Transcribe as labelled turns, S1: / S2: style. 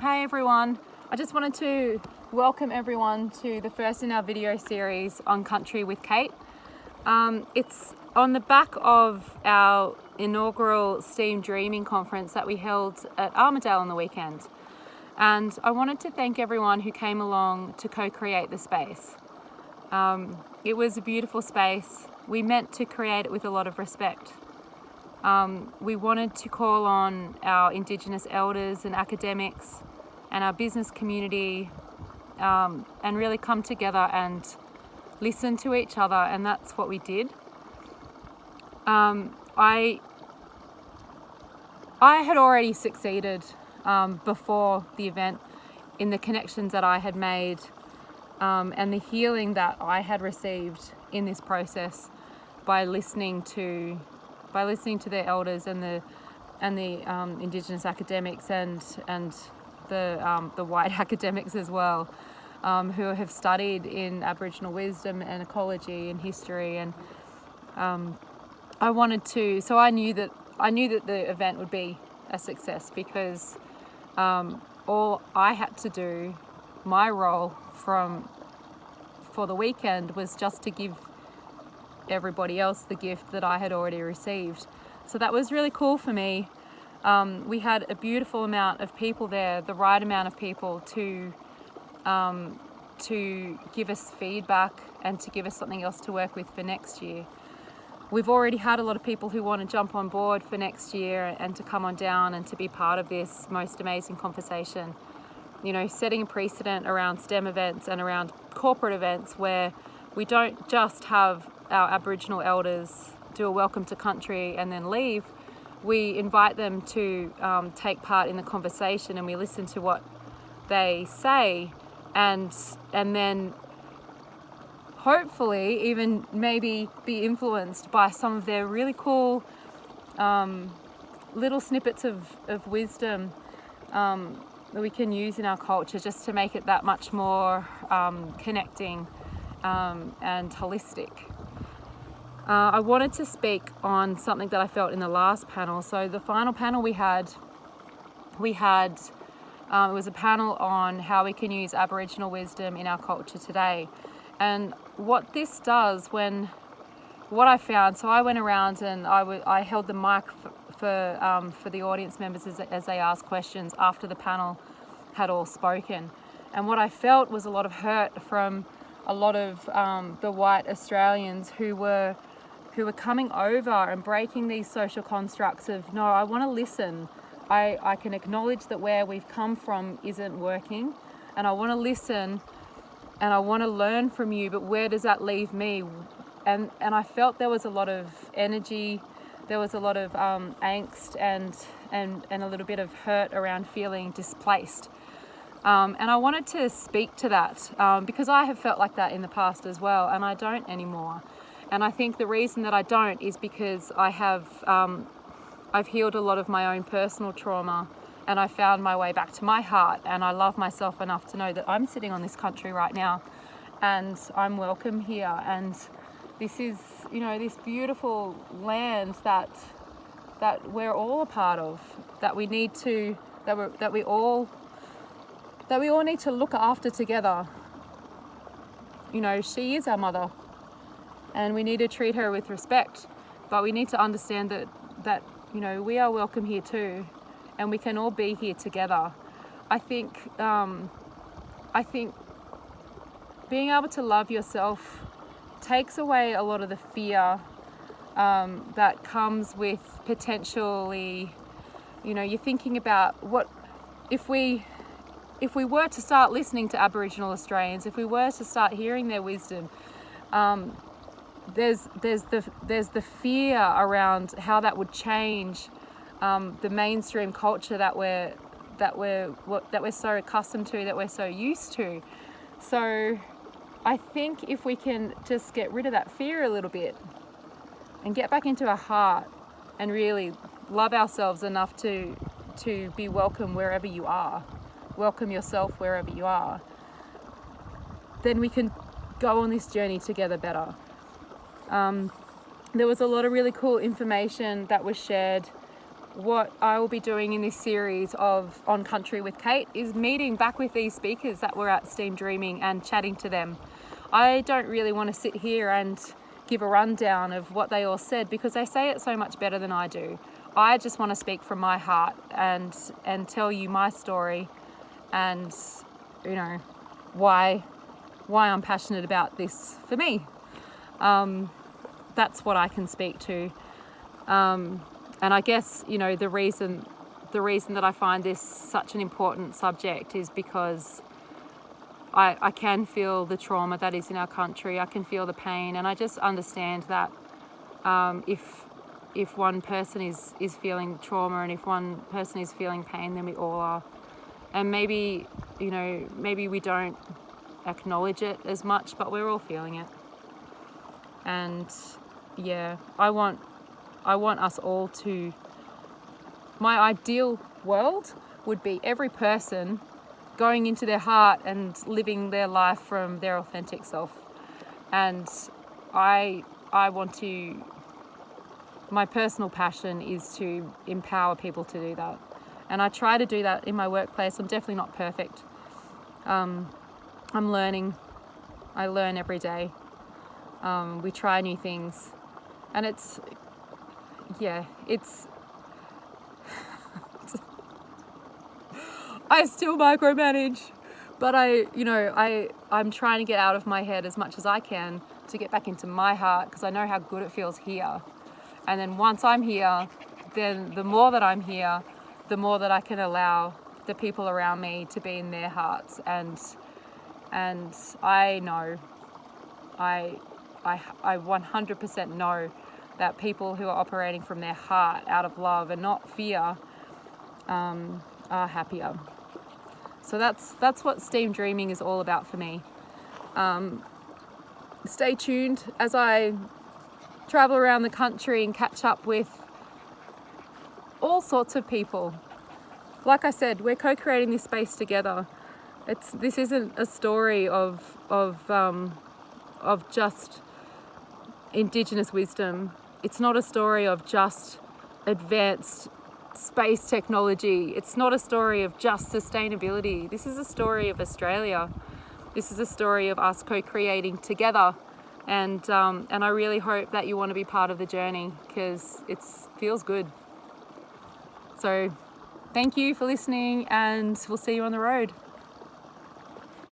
S1: Hey everyone, I just wanted to welcome everyone to the first in our video series on Country with Kate. It's on the back of our inaugural STEAM Dreaming conference that we held at Armidale on the weekend. And I wanted to thank everyone who came along to co-create the space. It was a beautiful space. We meant to create it with a lot of respect. We wanted to call on our Indigenous elders and academics and our business community and really come together and listen to each other, and that's what we did. I had already succeeded before the event in the connections that I had made and the healing that I had received in this process by listening to their elders and the Indigenous academics and the white academics as well, who have studied in Aboriginal wisdom and ecology and history, and I knew that the event would be a success because all I had to do, my role for the weekend, was just to give everybody else the gift that I had already received. So that was really cool for me. We had a beautiful amount of people there, the right amount of people to give us feedback and to give us something else to work with for next year. We've already had a lot of people who want to jump on board for next year and to come on down and to be part of this most amazing conversation. You know, setting a precedent around STEM events and around corporate events where we don't just have our Aboriginal elders do a welcome to country and then leave. We invite them to take part in the conversation, and we listen to what they say, and then hopefully even maybe be influenced by some of their really cool little snippets of wisdom that we can use in our culture just to make it that much more connecting and holistic. I wanted to speak on something that I felt in the last panel. So the final panel we had it was a panel on how we can use Aboriginal wisdom in our culture today. And what this does, what I found, so I went around and I held the mic for the audience members as they asked questions after the panel had all spoken. And what I felt was a lot of hurt from a lot of the white Australians who were coming over and breaking these social constructs of, no, I want to listen. I can acknowledge that where we've come from isn't working, and I want to listen and I want to learn from you, but where does that leave me? And I felt there was a lot of energy, there was a lot of angst and a little bit of hurt around feeling displaced. And I wanted to speak to that because I have felt like that in the past as well, and I don't anymore. And I think the reason that I don't is because I've healed a lot of my own personal trauma, and I found my way back to my heart, and I love myself enough to know that I'm sitting on this country right now and I'm welcome here, and this is, you know, this beautiful land that we're all a part of, that we need to that we all need to look after together. You know, she is our mother, and we need to treat her with respect, but we need to understand that you know, we are welcome here too, and we can all be here together. I think being able to love yourself takes away a lot of the fear that comes with potentially, you know, you're thinking about what if we were to start listening to Aboriginal Australians, if we were to start hearing their wisdom, there's the fear around how that would change the mainstream culture that we're so accustomed to, that we're so used to. So I think if we can just get rid of that fear a little bit and get back into our heart and really love ourselves enough to be welcome wherever you are, welcome yourself wherever you are, then we can go on this journey together better. There was a lot of really cool information that was shared what I will be doing in this series of On Country with Kate is meeting back with these speakers that were at Steam Dreaming and chatting to them. I don't really want to sit here and give a rundown of what they all said because they say it so much better than I do. I just want to speak from my heart and tell you my story and, you know, why I'm passionate about this for me. That's what I can speak to. And I guess, you know, the reason that I find this such an important subject is because I can feel the trauma that is in our country. I can feel the pain, and I just understand that if one person is feeling trauma and if one person is feeling pain, then we all are. And maybe, you know, maybe we don't acknowledge it as much, but we're all feeling it. And yeah, I want us all to, my ideal world would be every person going into their heart and living their life from their authentic self. And I want to, my personal passion is to empower people to do that. And I try to do that in my workplace. I'm definitely not perfect. I'm learning. I learn every day. We try new things. And it's I still micromanage, but I'm trying to get out of my head as much as I can to get back into my heart, because I know how good it feels here. And then once I'm here, then the more that I'm here, the more that I can allow the people around me to be in their hearts. And I know, I 100% know that people who are operating from their heart out of love and not fear are happier. So that's what Steam Dreaming is all about for me. Stay tuned as I travel around the country and catch up with all sorts of people. Like I said, we're co-creating this space together. This isn't a story of just Indigenous wisdom. It's not a story of just advanced space technology. It's not a story of just sustainability. This is a story of Australia. This is a story of us co-creating together. And I really hope that you want to be part of the journey, because it feels good. So thank you for listening, and we'll see you on the road.